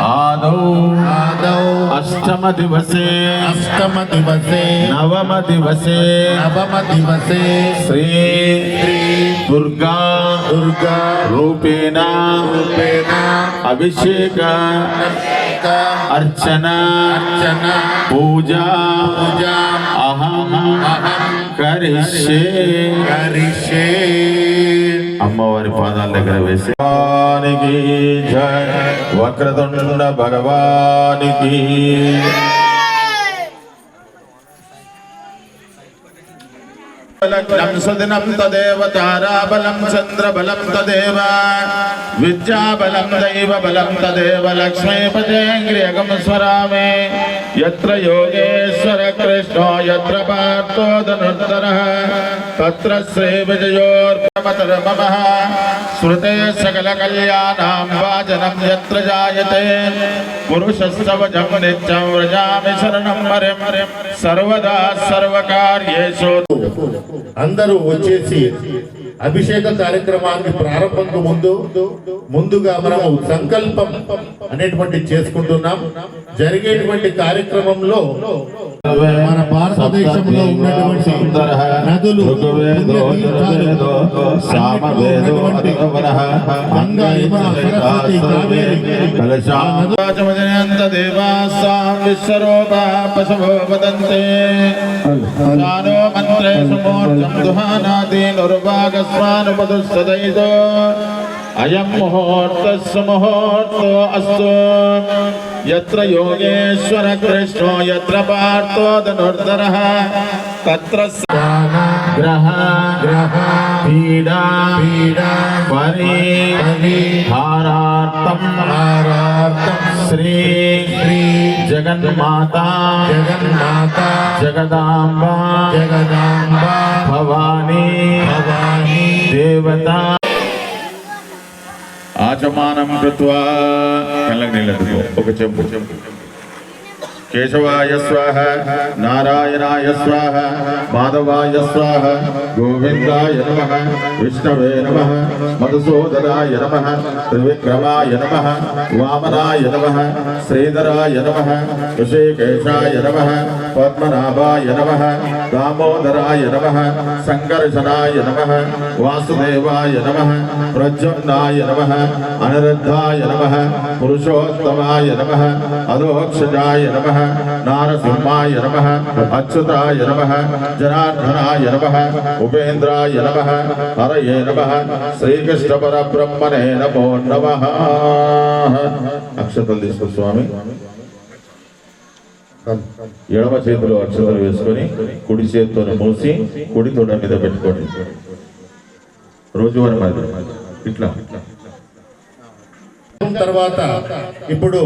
आदौ अष्टम दिवसे नवम दिवसे श्री दुर्गा रूपेण अभिषेक अर्चना पूजा अहम करिष्ये అమ్మవారి పాదాల దగ్గర వేసి భగవానికి జయ వక్రతుండ భగవానికి बलं सदिनं तदेव ताराबलं चन्द्रबलं तदेव विद्याबलं दैवबलं तदेव लक्ष्मीपतेऽङ्घ्रियगं स्वरामे यत्र योगेश्वर कृष्णो यत्र पार्थो धनुर्धरः तत्र श्रीविजयोर्मतर्ममः श्रुते सकलकल्याणां वाजनं यत्र जायते पुरुषस्तवजं नित्यं व्रजामि शरणं हरिं सर्वदा सर्वकार्येषु అందరూ వచ్చేసి అభిషేక కార్యక్రమానికి ప్రారంభంకు ముందుగా మనము సంకల్పం అనేటువంటి చేసుకుంటున్నాం. జరిగేటువంటి కార్యక్రమంలో మన భారతదేశంలో ఉన్నటువంటి నదులు గంగా యమున సరస్వతి కావేరి విశ్వరూపా పశవో వదంతే నానో మంత్రే సుమూర్తం దుహానాది నిర్వాగస్వానుపదుస్తదైదో అయం ముహూర్తస్సు ముహూర్తో అస్తు యత్ర యోగేశ్వర కృష్ణో యత్ర పార్థో ధనుర్ధరః తత్ర గ్రహ పీడా పరిహారార్థం శ్రీ జగన్మాతా జగదాంబా భవానీ దేవతా ఆచమానం కృత్వా కళ్ళకి నీళ్ళకు ఒక చెంపు కేశవాయ స్వాహ నారాయణాయ స్వాహ మాధవాయ స్వాహ గోవిందాయ నమః విష్ణవే నమః మధుసూదనాయ నమః త్రివిక్రమాయ నమః వామనాయ నమః శ్రీధరాయ నమః ఋషికేశాయ నమః పద్మనాభాయ నమః దామోదరాయ నమః సంకర్షణాయ నమః వాసుదేవాయ నమః ప్రద్యుమ్నాయ నమః అనిరుద్ధాయ నమః పురుషోత్తమాయ నమః అధోక్షజాయ నమః నారసింహాయ నమః అచ్యుతాయ నమః జనార్దనాయ నమః ఉపేంద్రాయ నమః హరయే నమః శ్రీకృష్ణ పరబ్రహ్మణే నమో నమః. అక్షతలు తీసుకో స్వామి. ఎడమ చేతిలో అక్షతలు వేసుకొని కుడి చేతితో మూసి కుడి తొడ మీద పెట్టుకోండి. రోజువారీ మాదిరి ఇట్లా. తర్వాత ఇప్పుడు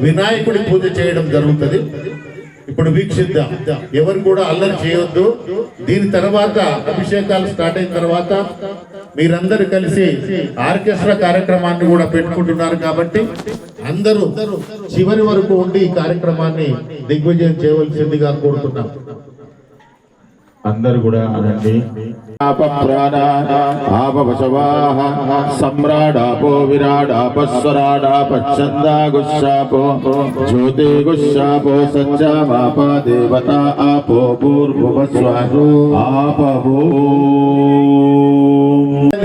వినాయకుడి పూజ చేయడం జరుగుతుంది. ఇప్పుడు వీక్షిద్దాం. ఎవరు కూడా అల్లరి చేయొద్దు. దీని తర్వాత అభిషేకాలు స్టార్ట్ అయిన తర్వాత మీరందరూ కలిసి ఆర్కెస్ట్రా కార్యక్రమాన్ని కూడా పెట్టుకుంటున్నారు కాబట్టి అందరూ చివరి వరకు ఉండి ఈ కార్యక్రమాన్ని దిగ్విజయం చేయవలసిందిగా కోరుతున్నాం. అందరూ కూడా అనండి. ఆపవశవాహ సమ్రాడాపో విరాడాపస్వరాడాపచ్చందాగుశాపో జ్యోతిగుశాపో సంజామాప దేవత ఆపో పూర్వస్వాహో ఆపవో.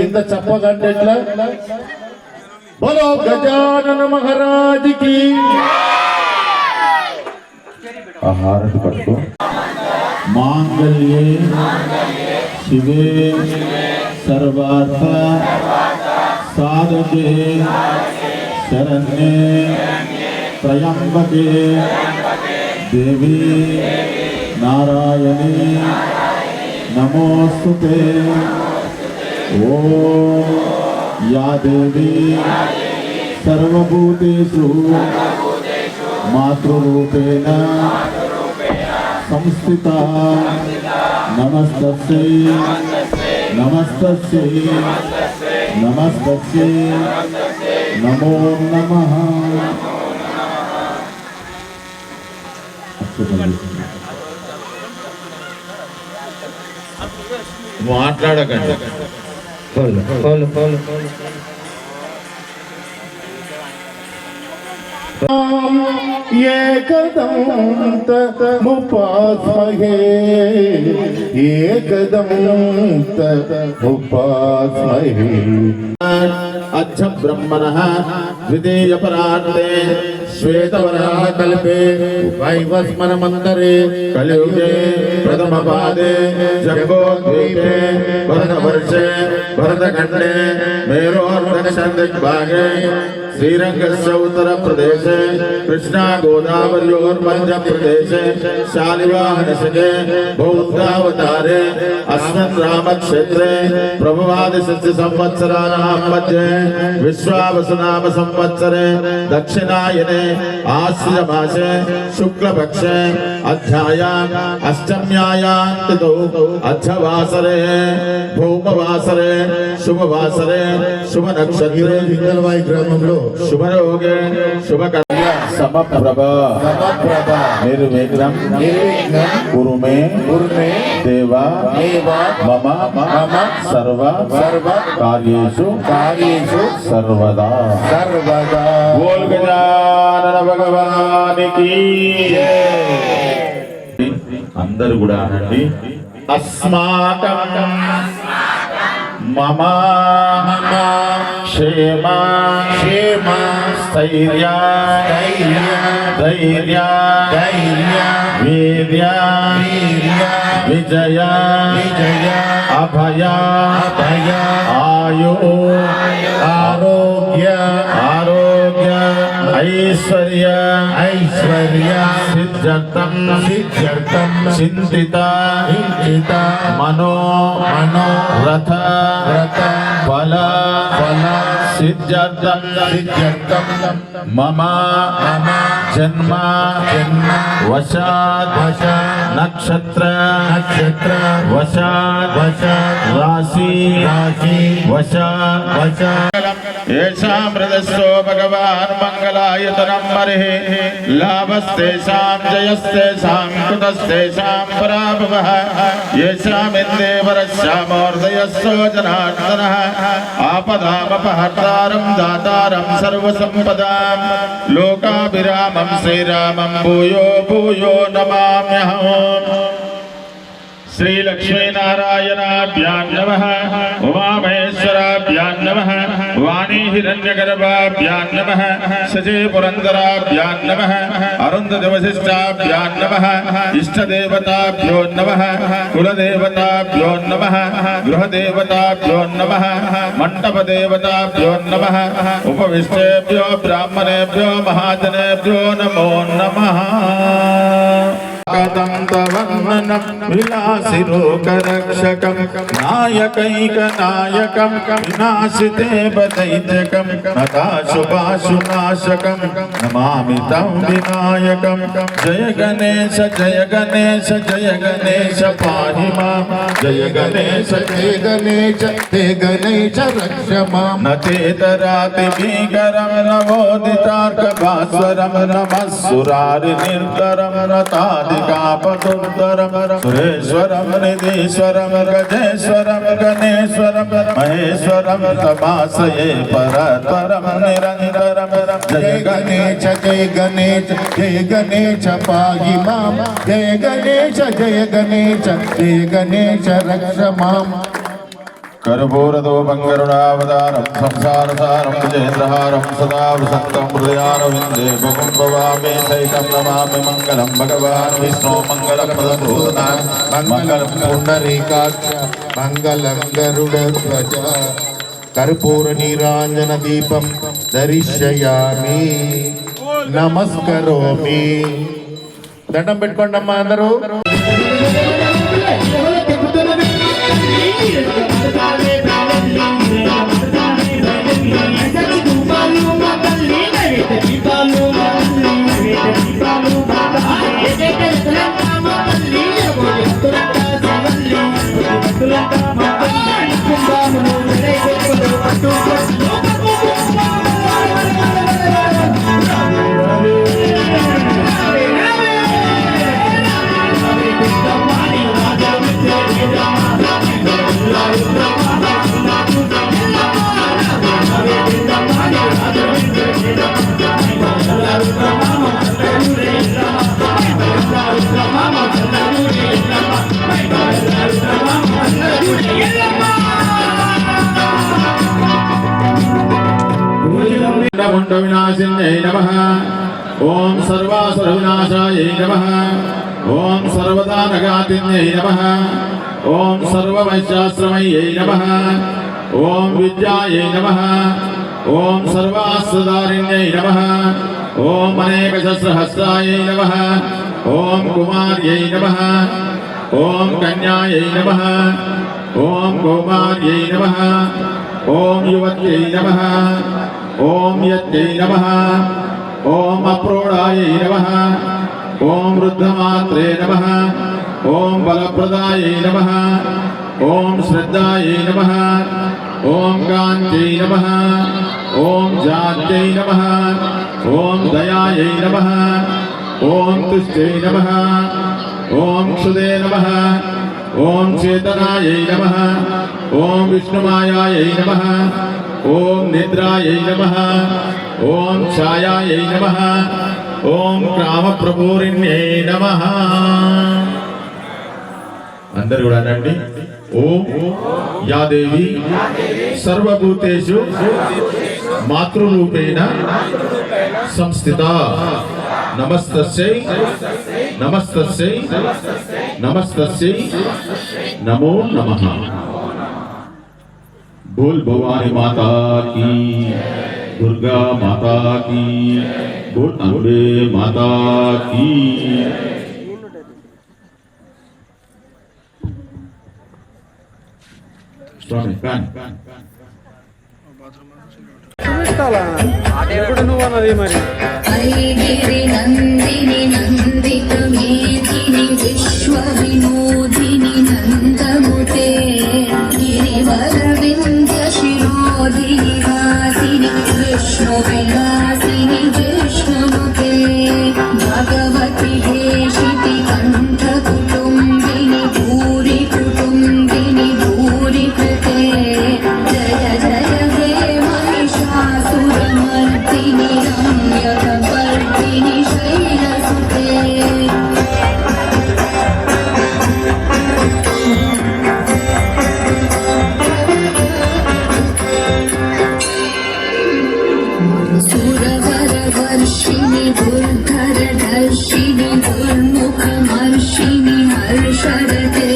ఇంత చెప్పగంటే ఎట్లా? బలో గజానన మహారాజుకి. హారతి పట్టుకో. మాంగళ్యే శివే సర్వార్థ సాధకే శరణ్యే త్రయంబకే దేవీ నారాయణీ నమోస్తుతే. ఓం యా దేవీ సర్వభూతేషు మాతృరూపేణ సంస్థిత నమస్తస్యై నమస్తస్యై నమస్తస్యై నమో నమః. మాట్లాడకండి. एकदन्तमुपास्महे एकदन्तमुपास्महे अच्छ ब्रह्मणः द्वितीय परार्थे श्वेतवराह कल्पे वैवस्मन मंदरे कलियुगे प्रथम पादे जम्बोद्वीपे भरतवर्षे भरतखंडे मेरोर्दक्षिण दिग्भागे श्रीरंगस्य उत्तर प्रदेशे कृष्णा गोदावर्योर्मध्य प्रदेशे शालिवाहनशके बौद्धावतारे अस्मिन् रामक्षेत्रे प्रभवादिषष्टि संवत्सराणां मध्ये विश्वावसुनाम संवत्सरे दक्षिणायने आश्विनमासे शुक्लपक्षे अध्यायाम् अष्टम्यायां तिथौ अध्यावासरे भौमवासरे शुभवासरे शुभनक्षत्रे हिंगलवाई ग्रामंलो शुभरोगे शुभकर्म समप्रभ निर्विघ्नं कुरु मे देवा मम सर्व कार्येषु सर्वदा बोल गजानन भगवान की అందరూ కూడా అనండి అస్మాకం మమ క్షేమ స్థైర్య ధైర్య వీర్య విజయ అభయ ఆయు ఆరోగ్య ఐశ్వర్య సిద్ధ్యర్థం చింతిత మనో రథ ఫల సిద్ధ్యర్థం మమ జన్మ వశాత్ నక్షత్ర వశాత్ రాశి వశాత్ येषामृतस्यो भगवान् मङ्गलायतनं मरिः लाभस्तेषां जयस्तेषां कुतस्तेषां पराभवः येषामिन्देवरस्यामोर्दयस्यो जनार्दनः आपदामपहर्तारं दातारं सर्वसम्पदां लोकाभिरामं श्रीरामं भूयो भूयो नमाम्यहम् श्री लक्ष्मी नारायणाभ्यां नमः उमामहेश्वराभ्यां नमः वाणी हिरण्यगर्भाभ्यां नमः सजे पुरन्दराभ्यां नमः अरुन्धति वसिष्ठाभ्यां नमः इष्टदेवताभ्यो नमः कुलदेवताभ्यो नमः गृहदेवताभ्यो नमः मण्डपदेवताभ्यो नमः उपविष्टेभ्यो ब्राह्मणेभ्यो महाजनेभ्यो नमो नमः कदन्तवन्दनं विलासिरोगरक्षकं नायकैकनायकं विनाशिते बदैत्यकं नताशुभाशुनाशकं नमामि तं विनायकं जय गणेश पाहि मां जय गणेश रक्ष मां न चेतराति भीकरं नवोदितार्कभास्वरं नमः सुरारिनिर्धरं रतादिकापदुर्धरं सुरेश्वरं निधीश्वरं गजेश्वरं गणेश्वरं महेश्वरं तमाश्रये परतरं निरन्तरं जय गणेश पाहि मां जय गणेश रक्ष मां कर्पूरदो बंगरुणावतारं संसारसारं विजयेन्द्रहारं सदा वसन्तं हृदयारविन्दे भगं भवामि सहितं नमामि मङ्गलं भगवान् विष्णो मङ्गलं मदभूतनां मङ्गलं पुण्डरीकाक्ष मङ्गलं गरुडध्वज कर्पूर नीराञ्जन दीपं दर्शयामि नमस्करोमि దండం పెట్టుకోండి అమ్మా అందరూ Bye. नमः ओम सर्वासुरविनाशायै नमः ओम सर्वदानघातिन्यै नमः ओम सर्ववैश्याश्रमयै नमः ओम विद्यायै नमः ओम सर्वास्त्रधारिण्यै नमः ओम अनेकशस्त्रहस्तायै नमः ओम कुमार्यै नमः ओम कन्यायै नमः ओम कौमार्यै नमः ओम युवत्यै नमः ओम यत्यै नमः ओम अप्रोढायै नमः ओम वृद्धमात्रे नमः ओम बलप्रदायै नमः ओम श्रद्धायै नमः ओम कान्त्यै नमः ओम जात्यै नमः ओम दयायै नमः ओम तुष्टै नमः ओम क्षुदे नमः ओम चेतनायै नमः ओम विष्णुमायायै नमः ओम निद्रायै नमः ओम छायायै नमः ओम कामप्रभूरिण्यै नमः అందరూ కూడా అనండి ఓం యా దేవి సర్వభూతేషు మాతృరూపేణ సంస్థిత నమస్తస్యై నమస్తస్యై నమస్తస్యై నమో నమః बोल भवानी माता की दुर्गा माता की बोल अम्बे माता की स्वामी कान ऐगिरि नन्दिनि नन्दित मेदिनि विश्व विनोदिनि नन्दमुते गिरिवरविन्द शिरोधिनि वासिनि विष्णु विलासिनि विष्णुमुते भगवति हेशिति कण्ठ कुटुम्बिनि भूरि कुटुम्बिनि भूरि कृते जय जय हे महिषासुरमर्दिनि रम्यकपर्दिनि शैलसुते सुरवरवर्षिणि दुर्धरदर्शिनि दुर्मुखमर्षिणि हर्षरते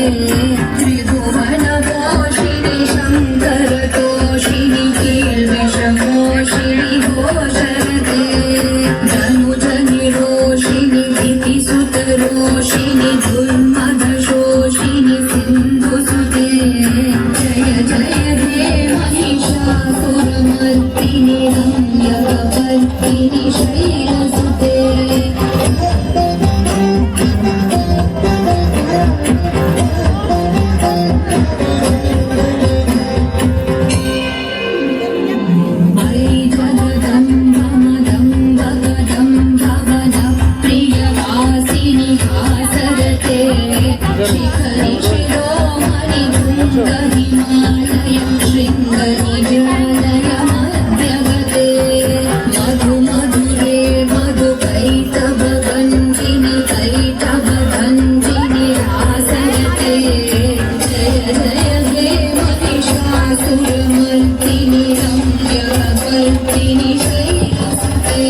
त्रिभुवनपोषिणि शङ्करतोषिणि कील्विषमोषिणि घोषरते धनुजनिरोषिणि दितिसुतरोषिणि दुर्मदशोषिणि सिन्धुसुते जय जय हे महिषासुरमर्दिनि रम्यकपर्दिनि शैलसुते मयि जगदं ममदं भगदं भवनप्रियवासिनि हासरते शिखरि शिरोमणि तुङ्गहिमालयं शृङ्गनिजालयमध्यगते मधु मधुरे मधुकैतवगञ्जिनि कैतवगञ्जिनि हासरते जय जय हे महिषासुरमर्दिनि रम्यकपर्दिनि शैलसुते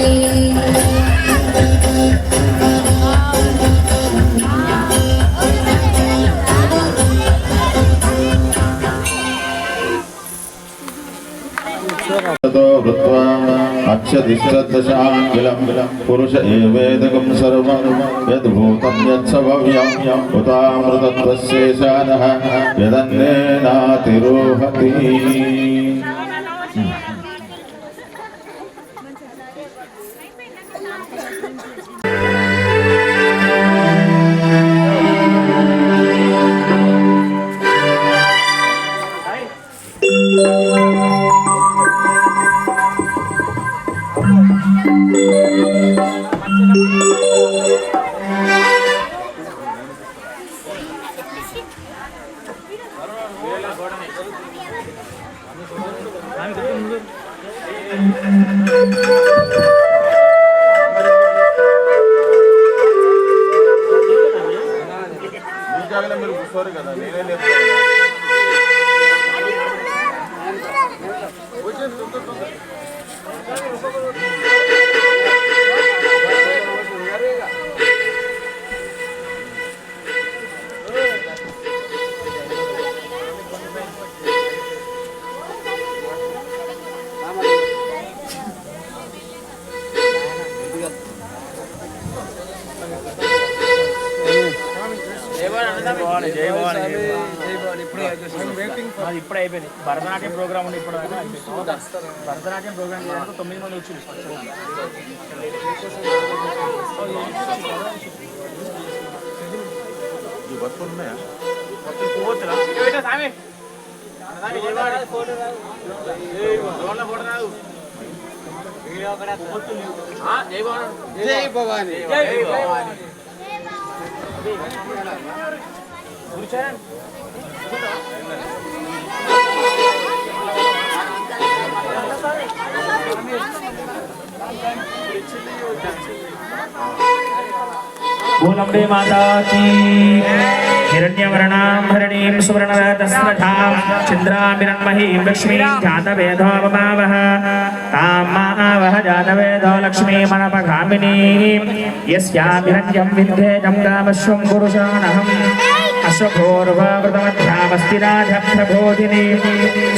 अक्षदिष्टदशाङ्गिलं पुरुष एवेदकं सर्वं यद्भूतं यत्सभव्यं उतामृतत्वस्येषानः यदन्नेनातिरोहति భవాని జై భవాని ఇప్పుడే అయిపోయింది భరతనాట్యం ప్రోగ్రామ్ ఉంది ఇప్పుడు భరతనాట్యం ప్రోగ్రామ్ చేయడానికి 9 మంది వచ్చి జై భవాని గురుచరణ్ भूलंबे माता की हिरण्यवर्णां हरिणीं सुवर्णरत्नस्मृतां चन्द्रामिरन्महीं लक्ष्मीं जातवेदो ममावह तां मावह जातवेदो लक्ष्मीमनपगामिनीं यस्याभिरण्यं विद्येतं कामश्वं पुरुषाणहम् अश्वपूर्वव्रतमध्यामस्तिराधभ्यभोधिनी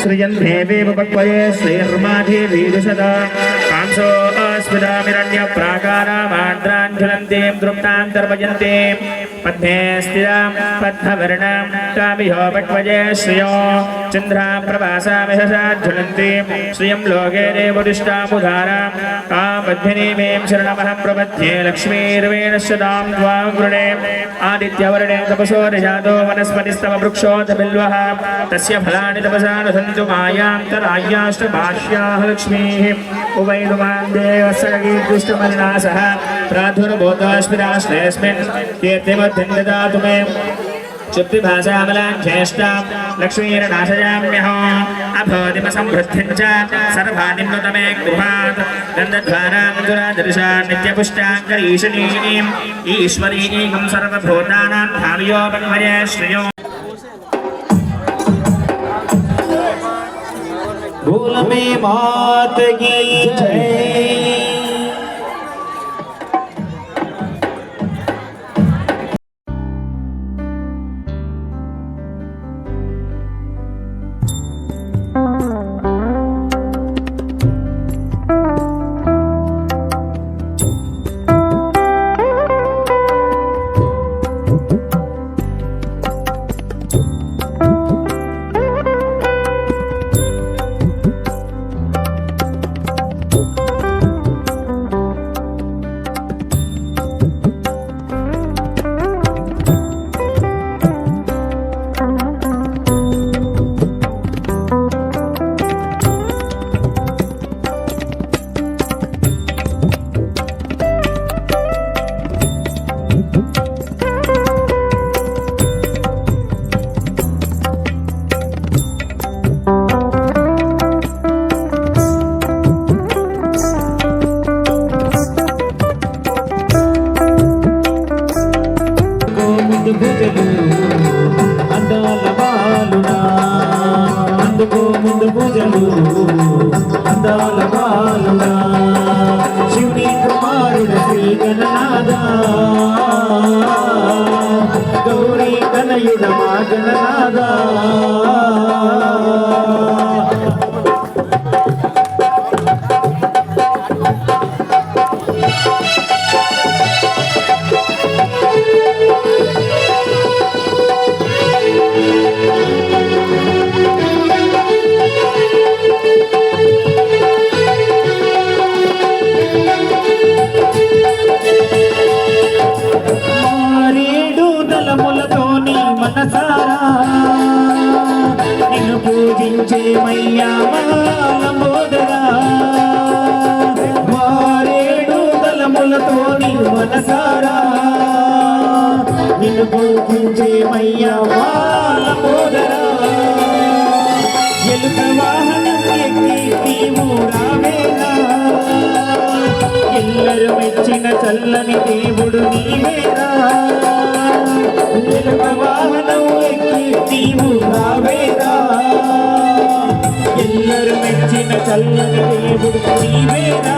सृजन् देवीमुपक्वये श्रीर्माधीवीदुषदा कांसो अस्मितामिरण्यप्राकारामार्द्राञ्ज्वलन्तीं दृप्तान्तर्भजन्तीं पद्मे स्थिरां पद्मवर्णां कामिहोपक्वये श्रियो चन्द्राप्रभासामिहसाज्ज्वलन्तीं श्रियं लोके देवदिष्टामुधारां कामध्वनीमें शरणमहं प्रपद्ये लक्ष्मीर्वेणश्चदां त्वां वृणे आदित्यवर्णे तपसो निजातो वनस्पतिस्तव वृक्षोऽथबिल्वः तस्य फलानि तपसा नुसन्तु मायान्तराय्याष्टभाष्याः लक्ष्मीः उभयनुमान् देवस्सखीर्दुष्टमलिनासः प्रादुर्भूतोऽस्मिराश्रयस्मिन् कीर्तिमध्यं ददातु मे क्षुप्तिभाषामलां ज्येष्ठां लक्ष्मीर्नाशयाम्यहो अभोदिमसंवृद्धिं च सर्वानिम्नुतमे गृहात् गन्धद्वारां दुरादर्शां नित्यपुष्टाङ्करीशनीम् ईश्वरीं सर्वभूतानां भाव्योपन्वये श्रियो भूलंबे मात की जय। ముందు పూజలు అందాల బాలుడా శివుని కుమారుడు శ్రీ గణనాథ గౌరీ కనయుడ మా గణనాథ నిన్ను పూజించే మయ్యా లంబోదరా మారేడు తలములతో నీ మనసారా నిన్ను పూజించే మయ్యా లంబోదరా ఎలుక వాహనం ఎక్కి నీవు రావేనా ఎల్లరు మెచ్చిన చల్లని దేవుడు నీవేరా ఎలుక వాహనం ఎక్కి నీవు రావేరా ఎల్లరు మెచ్చిన చల్లని దేవుడు నీవేరా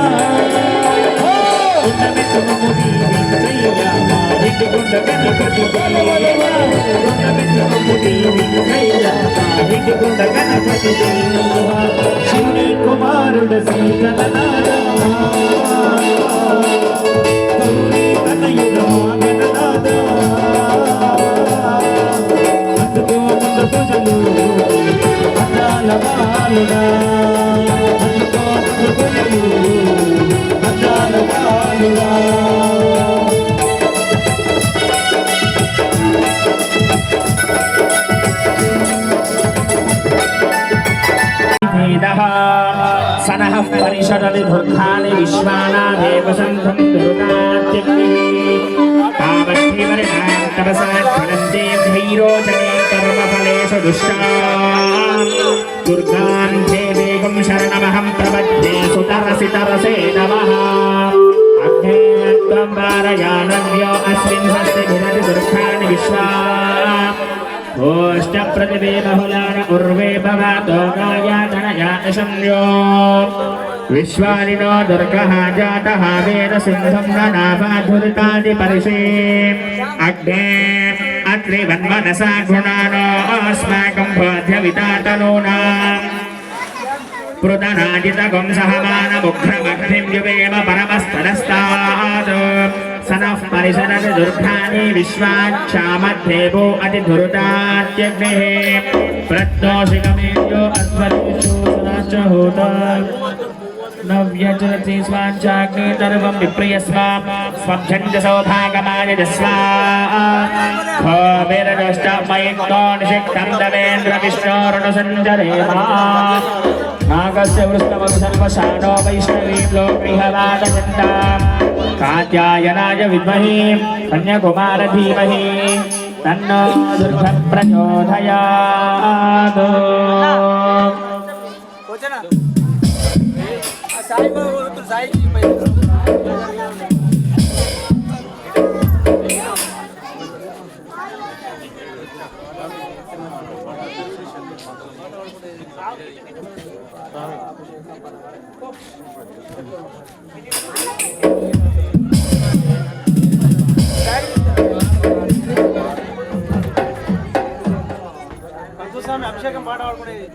గుండ గణపతి శివుని కుమారుడ శ్రీగణనాథ గౌరీ కనయుడ మా గణనాథ दुर्गां देवीं शरणमहं प्रपद्ये सुतरसि तरसे नमः अग्ने त्वं वारयानव्यो अस्मिन् हस्ते भिदति दुर्गाणि विश्वा ओष्टप्रतिभे बहुलान उर्वे भवातो गायातनया इशम्यो विश्वानिनो दुर्गः जातः वेदसिन्धुं ननाभाधुरितादिपरिशे अग्ने अत्रिवन्मनसा गुणानो अस्माकं बोध्यवितातनूनाम् पृतनाजितगुं सहमानमुग्रमग्निं युवेम परमस्तरस्तात् सनः परिसरति दुर्गाणि विश्वाक्षामद्धेवो अतिधुरुतात्यग्निः प्रत्नोषिकमेयो अस्मत्तिषु सदाश्च होत नव्यचरति स्वाञ्चाग्नितर्वं विप्रियस्वां स्वभ्यञ्च सौभागमायजस्वा खवेरदष्टमयिक्तोनिषिक्तं दवेन्द्रविष्णोरुणसञ्चरेमा नागस्य वृष्णवंशल्पशानो वैष्णवीं लोकगृहवादचण्डां कात्यायनाय विद्महे कन्याकुमार धीमहि तन्नो दुर्गः प्रचोदयात् అభిషేకం పాట పాడుకునేది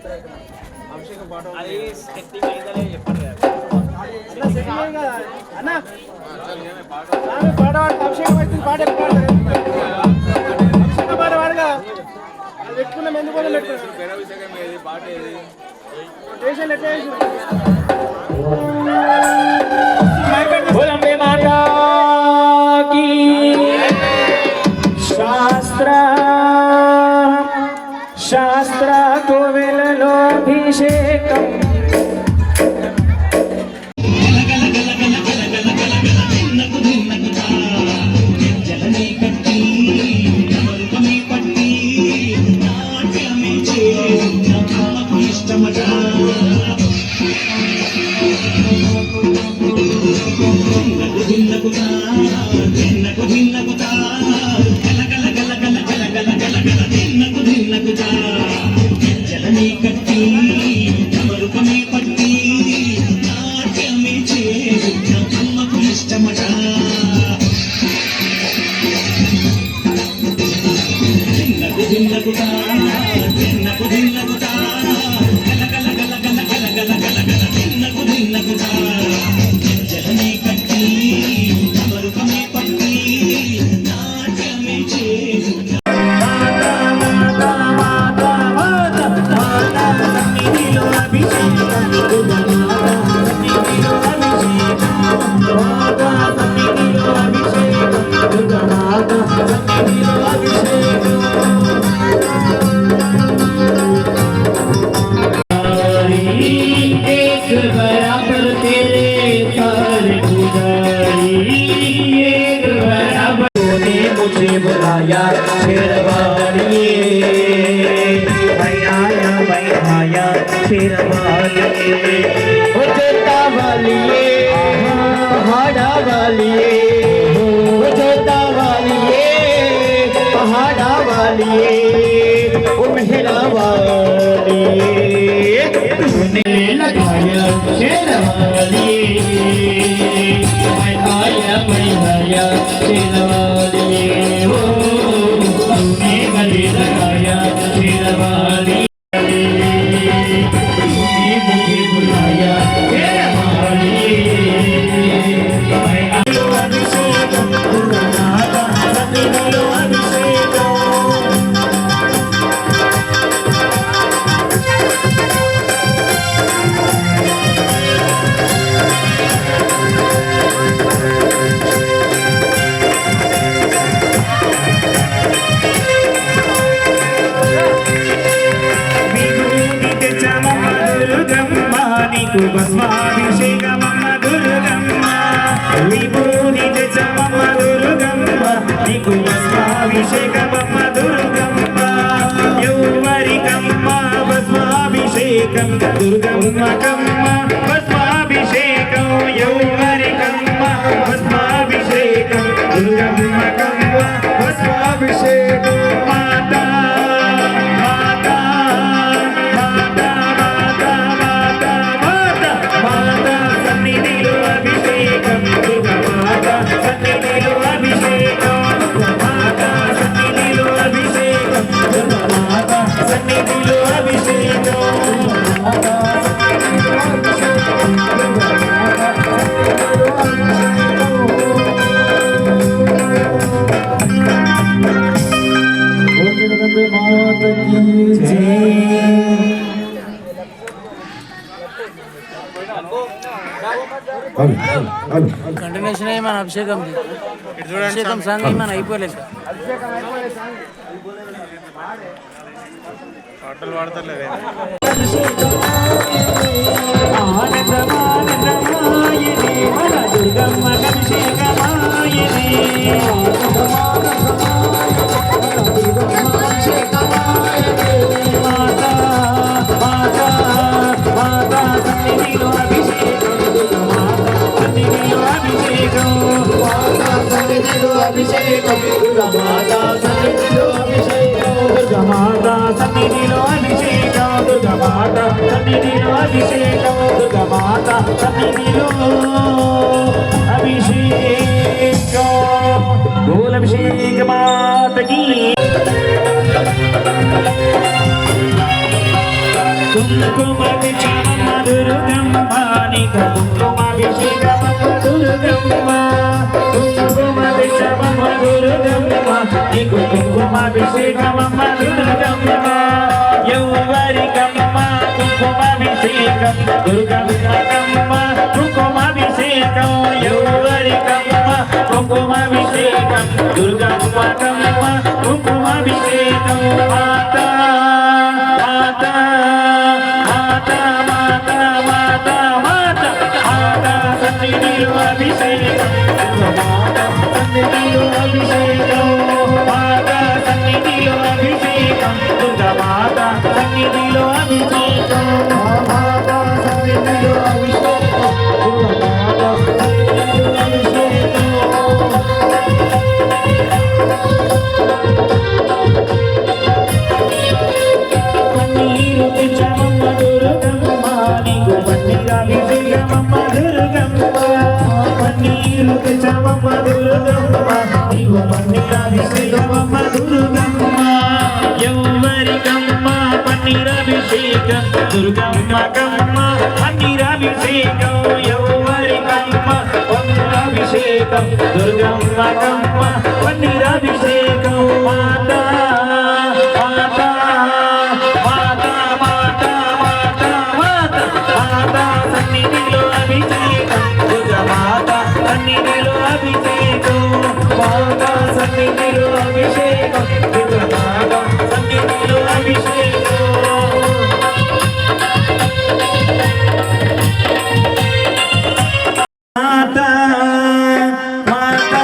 అభిషేకం పాట అది సెట్టింగ్ అయిందనే చెప్పండి అన్న పాట పాడు అభిషేకం అయితే పాట అభిషేకం పాట పాడగా అది పెట్టుకున్నాం ఎందుకు పెట్టుకున్నాం పాట ఏది స్టేషన్ ఎట్లా बोलंबे माता की शास्त्र शास्त्र कोविलोभिषेकम् అభిషేకం దుర్గమ్మకమ్మ భస్మాభిషేకం యౌవరికమ్మ భస్మాభిషేకం దుర్గమ్మకమ్మ భస్మాభిషేకం మాతా మాతా మాతా మాతా మాతా మాతా మాతా సన్నిధిలో అభిషేకం దుర్గమాత సన్నిధిలో అభిషేకం మాతా సన్నిధిలో అభిషేకం దుర్గమాత సన్నిధిలో అభిషేకం కంటిన్యూషన్ అయ్యి మన అభిషేకం అభిషేకం సాంగ్ మన అయిపోలేదు పాటలు పాడతలేదు ఆనందమానందమాయనే మన దుర్గమ్మ అభిషేకమాయనే మాతా మాతా మాతా సన్నిధిలో అభిషేకం దుర్గమాత సన్నిధిలో అభిషేకం మాతా సన్నిధిలో అభిషేకం దుర్గమాత సన్నిధిలో అభిషేకం దుర్గమాత సన్నిధిలో అభిషేకం దుర్గమాత సన్నిధిలో అభిషేకం దుర్గమాత సన్నిధిలో అభిషేకం బోల్ అభిషేక మాతకి కుంకుమాభిషేకమ్మ దుర్గమ్మ నీకు కుంకుమాభిషేకమ్మ దుర్గమ్మ కుంకుమాభిషేకమ్మ దుర్గమ్మ నీకు కుంకుమాభిషేకమ్మ దుర్గమ్మ యౌవరికమ్మ కుంకుమాభిషేకం దుర్గమ్మకమ్మ కుంకుమాభిషేకం యౌవరికమ్మ కుంకుమాభిషేకం దుర్గమ్మకమ్మ కుంకుమాభిషేకం మాతా మాతా మాతా మాతా మాతా మాతా మాతా సన్నిధిలో అభిషేకం మాతా సన్నిధిలో అభిషేకం మాతా సన్నిధిలో అభిషేకం దుర్గమాత సన్నిధిలో అభిషేకం మాతా సన్నిధిలో అభిషేకం దుర్గమాత సన్నిధిలో అభిషేకం పన్నీరు తెచ్చమమ్మ దుర్గమ్మ నీకు పన్నీరాభిషేకమమ్మ దుర్గమ్మ పన్నీరు తెచ్చమమ్మ దుర్గమ్మ నీకు పన్నీరాభిషేకమమ్మ దుర్గమ్మ యౌవరికమ్మ పన్నీరాభిషేకం దుర్గమ్మకమ్మ పన్నీరాభిషేకం యౌవరికమ్మ పన్నీరాభిషేకం దుర్గమ్మకమ్మ పన్నీరాభిషేకం మాతా మాతా మాతా మాతా మాతా మాతా మాతా సన్నిధిలో అభిషేకం దుర్గమాత సన్నిధిలో అభిషేకం మాతా సన్నిధిలో అభిషేకం దుర్గమాత సన్నిధిలో అభిషేకం మాతా మాతా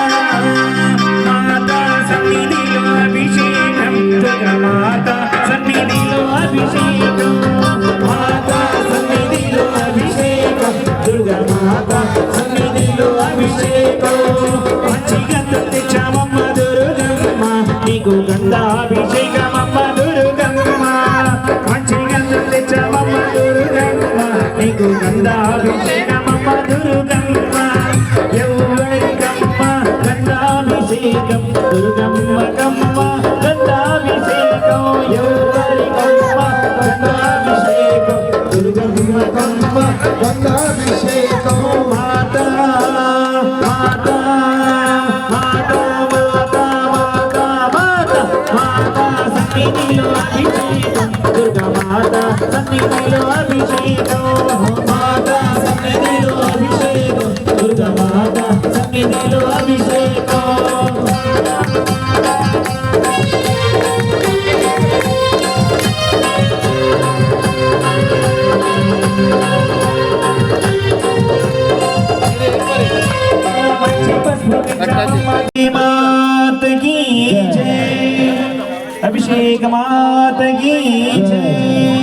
మాతా సన్నిధిలో అభిషేకం దుర్గమాత సన్నిధిలో అభిషేకం మాతా సన్నిధిలో అభిషేకం దుర్గమాత సన్నిధిలో అభిషేకం మంచిగా తెచ్చామమ్మ దుర్గమ్మ నీకు గంధాభిషేకమమ్మ దుర్గమ్మ మంచిగా తెచ్చామమ్మ దుర్గమ్మ నీకు గంధాభిషేకమమ్మ దుర్గమ్మ యౌవరికమ్మ గంధాభిషేకం దుర్గమ్మకమ్మ గంధాభిషేకం యౌవరికమ్మ గంధాభిషేకం దుర్గమ్మకమ్మ గంధాభిషేకం మాతా మాతా మాతా మాతా మాతా మాతా మాతా సన్నిధిలో అభిషేకం దుర్గమాత సన్నిధిలో అభిషేకం మాతా సన్నిధిలో అభిషేకం దుర్గమాత సన్నిధిలో అభిషేకం मात की जय अभिषेक मात की जय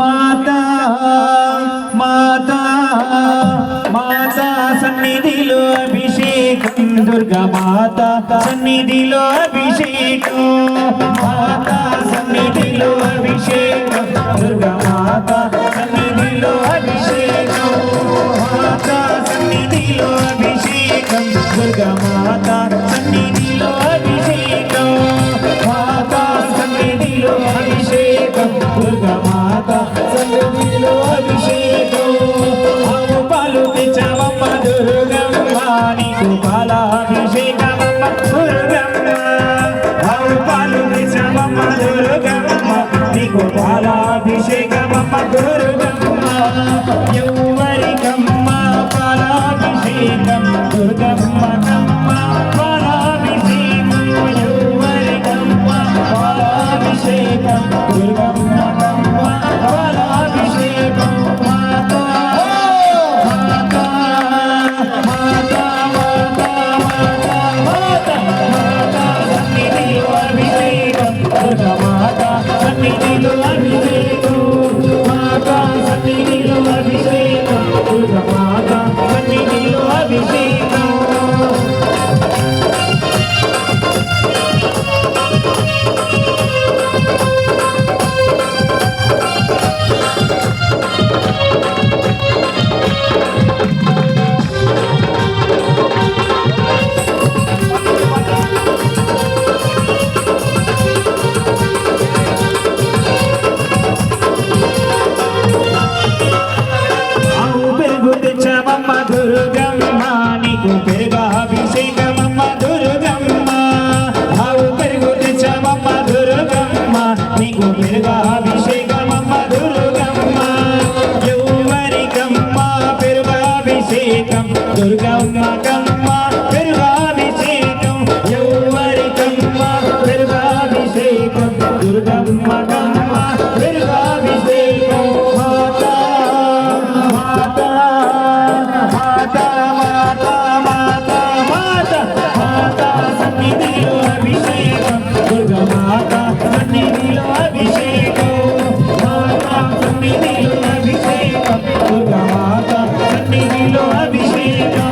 మాతా మాతా మాతా సన్నిధిలో అభిషేకం దుర్గా మాతా సన్నిధిలో అభిషేకం మాతా సన్నిధిలో అభిషేకం దుర్గా మాతా సన్నిధిలో అభిషేకం మాతా సన్నిధిలో అభిషేకం దుర్గా మాతా సన్నిధిలో అభిషేకం మాతా సన్నిధిలో అభిషేకం దుర్గా మాతా సన్నిధిలో అభిషేకం ఆవు పాలు తెచ్చవమ్మ దుర్గమ్మ నీకు పాలాభిషేకమమ్మ దుర్గమ్మ ఆవు పాలు తెచ్చవమ్మ దుర్గమ్మ నీకు పాలాభిషేకమమ్మ దుర్గమ్మ ఎవరికమ్మ పాలాభిషేకం దుర్గమ్మ కమ్మ పాలాభిషేకం ఎవరికమ్మ పాలాభిషేకం దుర్గమ్మ కమ్మ పాలాభిషేకం మాతా మాతా మాతా మాతా మాతా మాతా సన్నిధిలో అభిషేకం దుర్గా మాతా సన్నిధిలో అభిషేకం మాతా సన్నిధిలో అభిషేకం దుర్గా మాతా సన్నిధిలో అభిషేకం ఆవు పెరుగు తెచ్చవమ్మ దుర్గమ్మ నీకు పెరుగాభిషేకమమ్మ దుర్గమ్మ ఆవు పెరుగు తెచ్చవమ్మ దుర్గమ్మ నీకు పెరుగాభిషేకమమ్మ దుర్గమ్మ ఎవరికమ్మ పెరుగాభిషేకం దుర్గమ్మ కమ్మ పెరుగాభిషేకం ఎవరికమ్మ పెరుగాభిషేకం దుర్గమ్మ కమ్మ పెరుగాభిషేకం మాతా మాతా మాతా మాతా మాతా మాతా మాతా సన్నిధిలో అభిషేకం దుర్గా మాతా సన్నిధిలో అభిషేకం మాతా సన్నిధిలో అభిషేకం దుర్గా మాతా సన్నిధిలో అభిషేకం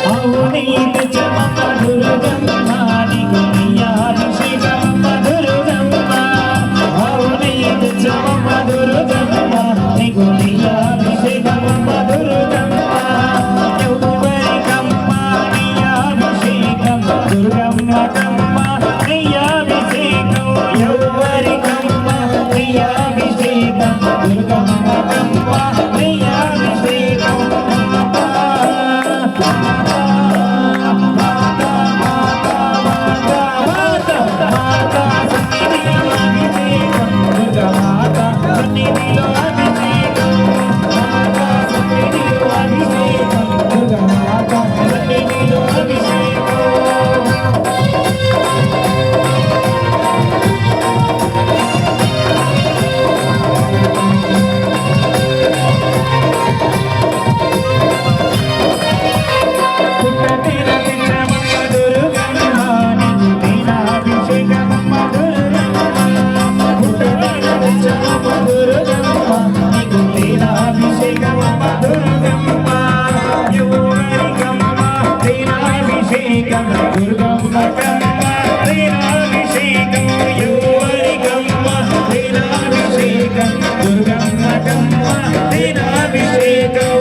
అవుని తెచ్చవమ్మ దుర్గమ్మ నీకు అభిషేకమమ్మ దుర్గమ్మ అవుని తెచ్చవమ్మ దుర్గమ్మ నీకు అభిషేకమమ్మ దుర్గమ్మ ఎవరికమ్మ నీ అభిషేకం దుర్గమ్మ కమ్మ నీ అభిషేకం ఎవరికమ్మ నీ అభిషేకం దుర్గమ్మ కమ్మ నీ అభిషేకం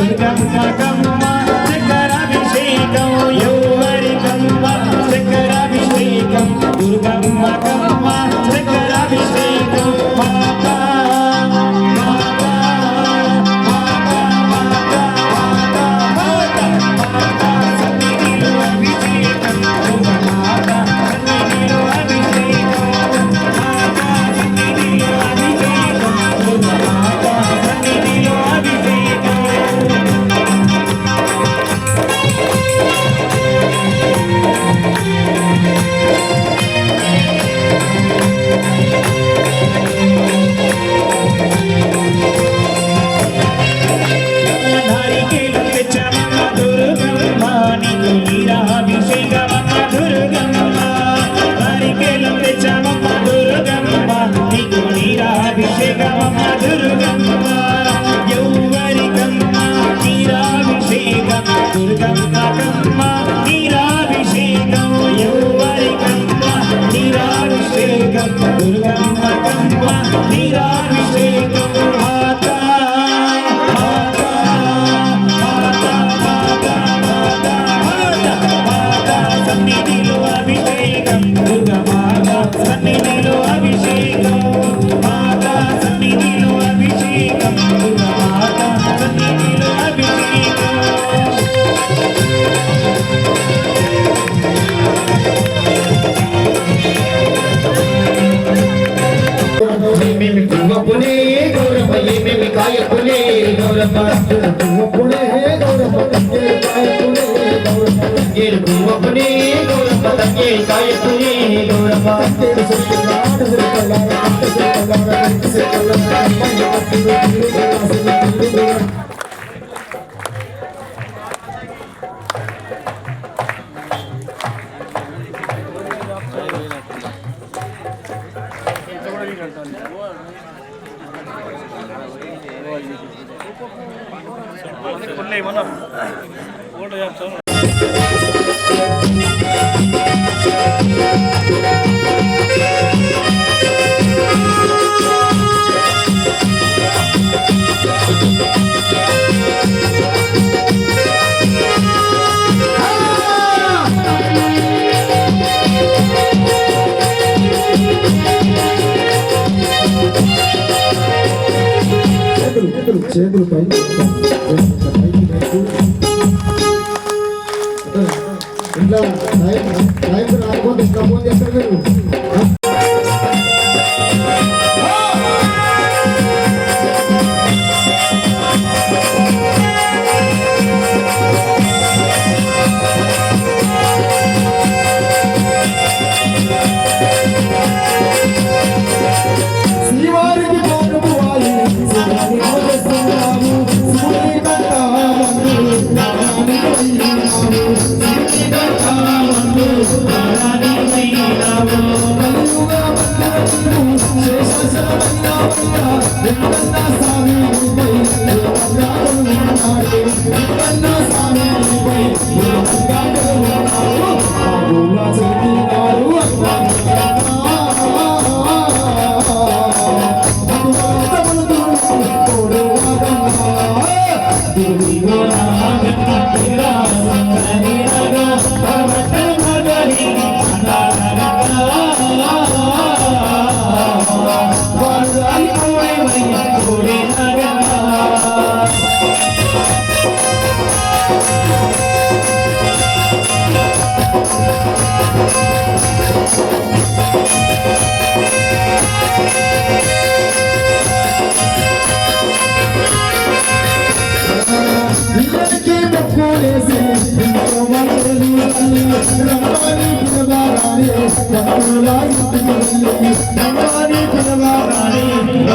దుర్గమ్మ కమ్మ చక్రాభిషేకం ఎవరికమ్మ చక్రాభిషేకం దుర్గమ్మ కమ్మ చక్రాభిషేకం మాతా మాతా మాతా మాతా మాతా మాతా సన్నిధిలో అభిషేకం మాతా సన్నిధిలో అభిషేకం మాతా సన్నిధిలో అభిషేకం మాతా సన్నిధిలో అభిషేకం నారికేలం తెచ్చమ్మ దుర్గమ్మ నీకు నీరాభిషేకమమ్మ దుర్గమ్మ నారికేలం తెచ్చమ్మ దుర్గమ్మ నీకు నీరాభిషేకమమ్మ దుర్గమ్మ యౌవరికమ్మ నీరాభిషేకం దుర్గమ్మ కమ్మ నీరాభిషేకం యౌవరికమ్మ నీరాభిషేకం దుర్గమ్మ కమ్మ నీరాభిషేకం మాతా మాతా మాతా మాతా మాతా మాతా మాతా సన్నిధిలో అభిషేకం దుర్గమాత సన్నిధిలో అభిషేకం మాతా సన్నిధిలో అభిషేకం దుర్గమాత సన్నిధిలో అభిషేకం ఏమేమి పువ్వపులే గౌరమ్మ ఏమేమి కాయపులే గౌరమ్మ పువ్వపులే గౌరమ్మ తంగేలు కాయపులే గౌరమ్మ తంగేలు పువ్వపులే గౌరమ్మ తంగేలు కాయపులే గౌరమ్మ తంగేలు సుఖలాడు సుఖలాడు సుఖలాడు సుఖలాడు అమ్మయ్య పట్టులు తిరుగుడు చేతులు పైకి ఇంట్లో సాయంత్రం రాకపోతే ఇంకా ఫోన్ చేస్తారు మీరు శ్రీవారికి పోకము వాలి శ్రీవారి పోస్తున్నాము శ్రీ కంటామందు నారాయణ వైనాము శ్రీ కంటామందు నారాయణ వైనాము కలుగా మందిరము శేషశరమయ్యావయ్యా వెంకన్న స్వామి పై దేవరాజు ఉన్నాడు వెంకన్న స్వామి పై దేవరాజు ఉన్నాడు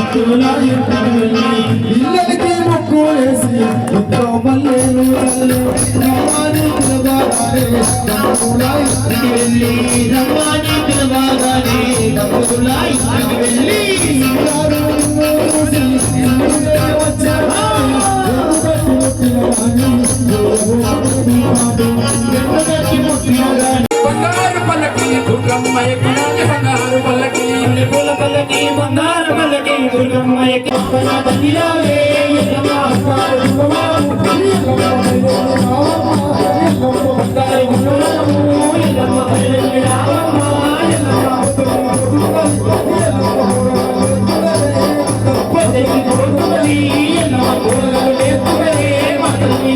ఆగులా చెప్తున్నారు ఇళ్ళకి మొక్కులేసి ఎంతో మల్లెలు రమ్మాని పిలవాగానే డబ్బులా ఇంటికి వెళ్ళి రమ్మాని పిలవాగానే డబ్బులా ఇంటికి వెళ్ళి బంగారు పల్లకి దుర్గమ్మ ఎక్కినాది బంగారు పల్లకి పూల పల్లకి బంగారు పల్లకి దుర్గమ్మ ఎక్కి ఎల్లమ్మ పూలలు నేర్చుకునే మా తల్లి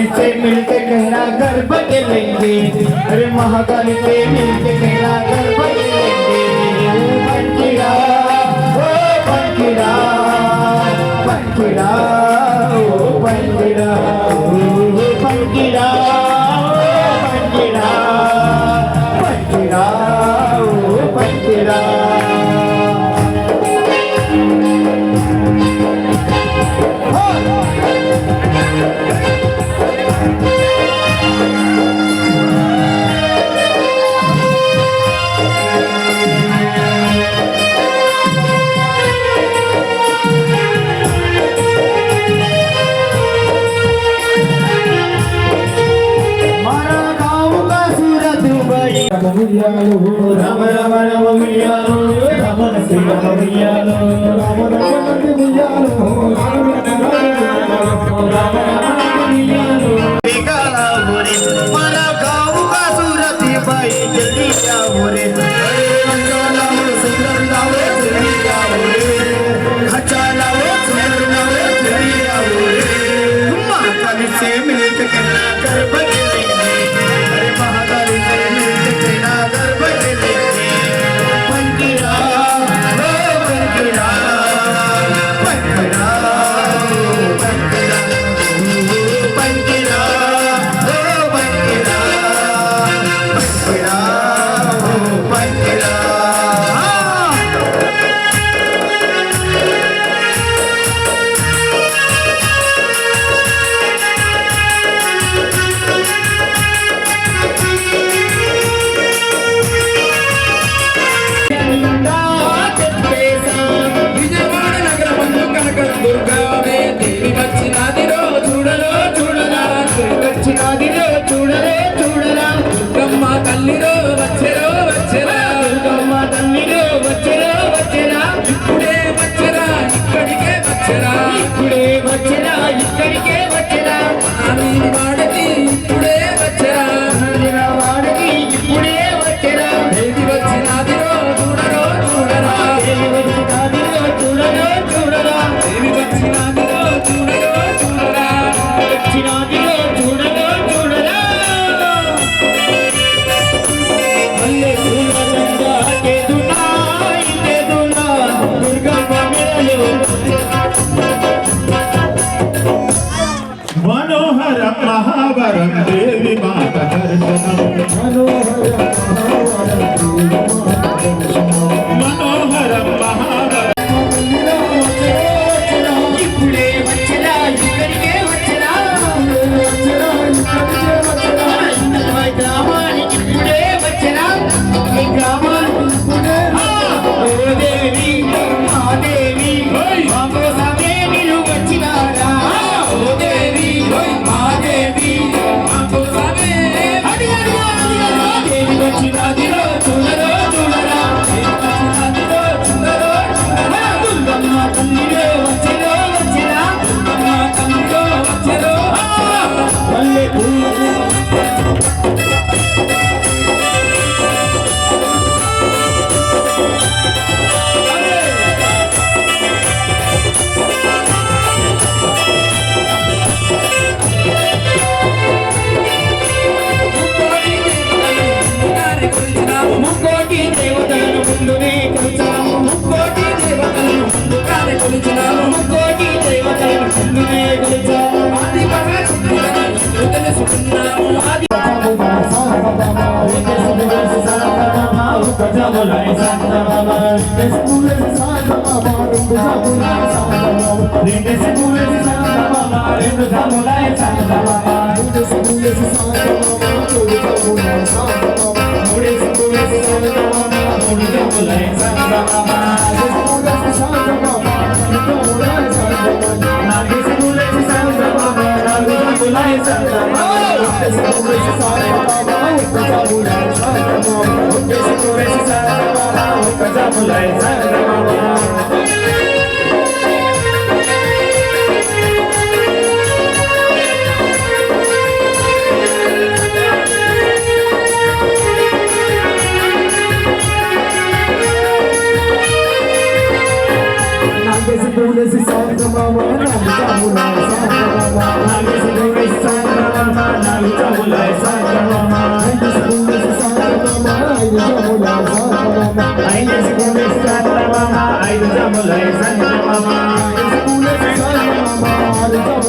से मिलके कहना घर बदलेंगे अरे महाकाली से मिलके कहना घर बदलेंगे बनकीड़ा ओ बनकीड़ा बनकीड़ा ओ बनकीड़ा बनकीड़ा बनकीड़ा बनकीड़ा ओ बनकीड़ा రామ రామ రామ ఉయ్యాలో రమణ శ్రీ రామ ఉయ్యాలో రామ రామ నంది ఉయ్యాలో రామ రామ ఉయ్యాలో बेगाला मोरे मारा गाँव का सूरत भाई जल्दी आओ रे अच्छा लाओ सुंदर लाओ जल्दी आओ रे अच्छा लाओ सुंदर लाओ जल्दी आओ रे महाकाली से मिलके कहना कर बदलेंगे अरे महाकाली से मिलके कहना कर बदलेंगे बनकीड़ा ओ बनकीड़ा बनकीड़ा बनकीड़ा मनोहरं महावरं देवी माता दर्शनम् मनोहरं महावरं इప్పుడే వచ్చరా ఇక్కడికే వచ్చరా గ్రామానికి ఇప్పుడే వచ్చరా ఈ గ్రామానికి ఓ దేవి మా దేవి మా కోసమే మీరు వచ్చినారా ఓ దేవి మా దేవి మా కోసమే దేవి వచ్చినాదిలో చూడరో చూడరా వచ్చినాదిలో చూడరో చూడరా దుర్గమ్మ తల్లిలో వచ్చరో వచ్చరా దుర్గమ్మ తల్లిలో వచ్చరో వల్లే ముక్కోటి దేవతలను ముందునే కొలిచాము ముక్కోటి దేవతలను ముందుగానే కొలిచాము ముక్కోటి దేవతలను ముందునే కొలిచాము ఆది పరాశక్తులను తెలుసుకున్నాము ఆది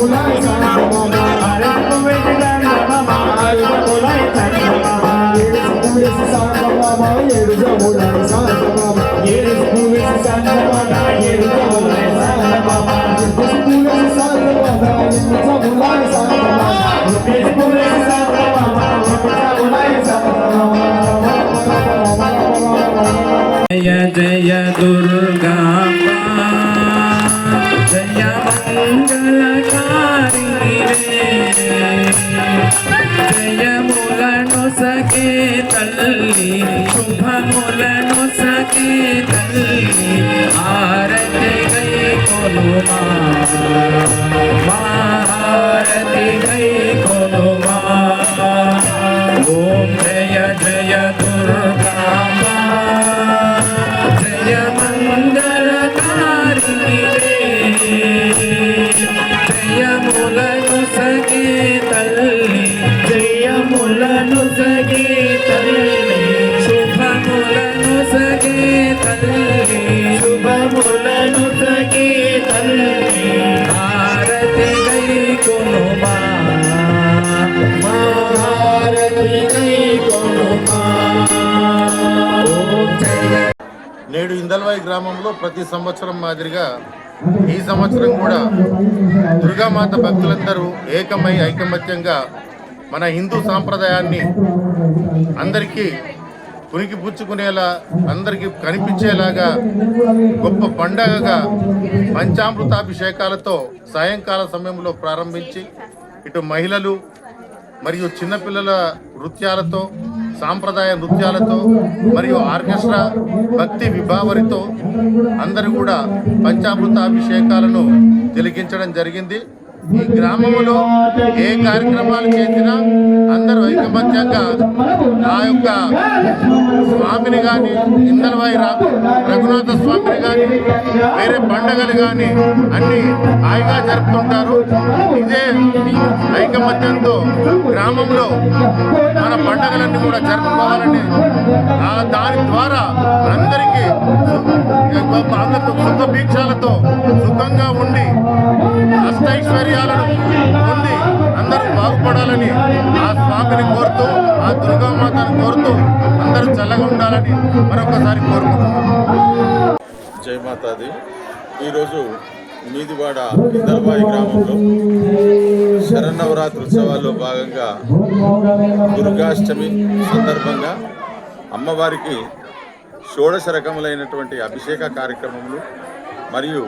జములాయ సంగమమ అరకు వేసి సంగమమ అరుపులై సంగమమ ఏడు వేసి సంగమమ ఏడు జములాయ సంగమమ ఏడు వేసి సంగమమ ఏడు జములై సంగమమ వేసి సంగమమ ఏడు జములాయ సంగమమ ఏడు వేసి సంగమమ జములై సంగమమ జయ జయ దుర్గా జయ మంగళకారిణి జయములను సకే తల్లి శుభములను సకే తల్లి ఆరతి గై కొనుమా హారతి గై కొనుమా ఓం జయ జయ దుర్గా జయ మంగళకారిణి జయములను సగే తల్లి జయములను సగే తల్లి శుభములను సగే తల్లి శుభములను సగే తల్లి హారతి గై కొనుమా హారతి గై కొనుమా ఓం జయ నేడు ఇందల్వాయి గ్రామంలో ప్రతి సంవత్సరం మాదిరిగా ఈ సంవత్సరం కూడా దుర్గామాత భక్తులందరూ ఏకమై ఐకమత్యంగా మన హిందూ సాంప్రదాయాన్ని అందరికీ పునికి పుచ్చుకునేలా అందరికీ కనిపించేలాగా గొప్ప పండగగా పంచామృతాభిషేకాలతో సాయంకాల సమయంలో ప్రారంభించి ఇటు మహిళలు మరియు చిన్నపిల్లల నృత్యాలతో సాంప్రదాయ నృత్యాలతో మరియు ఆర్కెస్ట్రా భక్తి విభావరితో అందరూ కూడా పంచామృతాభిషేకాలను తిలకించడం జరిగింది. ఈ గ్రామంలో ఏ కార్యక్రమాలు చేసినా అందరూ ఐకమత్యంగా ఆ యొక్క స్వామిని కానీ ఇందల్వాయి రఘునాథ స్వామిని కానీ వేరే పండగలు కానీ అన్ని హాయిగా జరుపుతుంటారు. ఇదే ఐకమత్యంతో గ్రామంలో మన పండగలన్నీ కూడా జరుపుకోవాలని దాని ద్వారా అందరికీ సుఖ భిక్షాలతో సుఖంగా ఉండి అష్టైశ్వర్యాలను పొంది అందరూ బాగుపడాలని ఆ స్వామిని కోరుతూ ఆ దుర్గామాతను కోరుతూ అందరూ చల్లగా ఉండాలని మరొకసారి కోరుకుంటున్నాం. జై మాతాది. ఈరోజు మీదివాడ ఇందల్వాయి గ్రామంలో శరన్నవరాత్రి ఉత్సవాల్లో భాగంగా దుర్గాష్టమి సందర్భంగా అమ్మవారికి షోడశ రకములైనటువంటి అభిషేక కార్యక్రమములు మరియు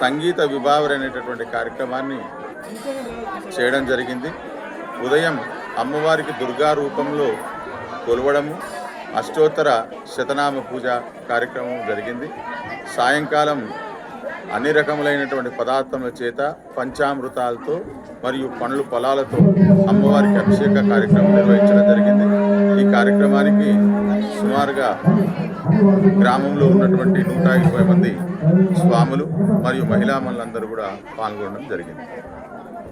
సంగీత విభావరైనటువంటి కార్యక్రమాన్ని చేయడం జరిగింది. ఉదయం అమ్మవారికి దుర్గా రూపంలో కొలవడము, అష్టోత్తర శతనామ పూజ కార్యక్రమం జరిగింది. సాయంకాలం అన్ని రకములైనటువంటి పదార్థముల చేత పంచామృతాలతో మరియు పండ్లు పొలాలతో అమ్మవారికి అభిషేక కార్యక్రమం నిర్వహించడం జరిగింది. ఈ కార్యక్రమానికి సుమారుగా గ్రామంలో ఉన్నటువంటి 120 మంది స్వాములు మరియు మహిళామణులందరూ కూడా పాల్గొనడం జరిగింది.